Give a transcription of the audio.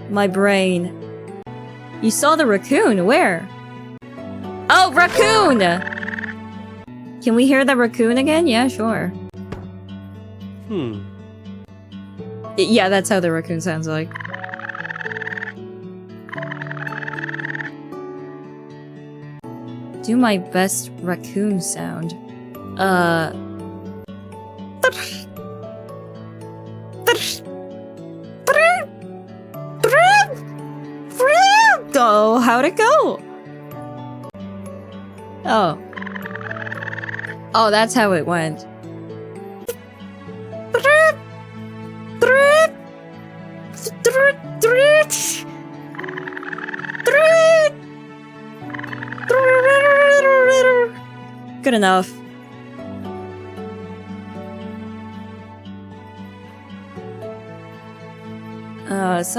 My brain. You saw the raccoon. Where? Oh, raccoon! Can we hear the raccoon again? Yeah, sure. Yeah, that's how the raccoon sounds like. Do my best raccoon sound. Oh, how'd it go? Oh. Oh, that's how it went. Good enough.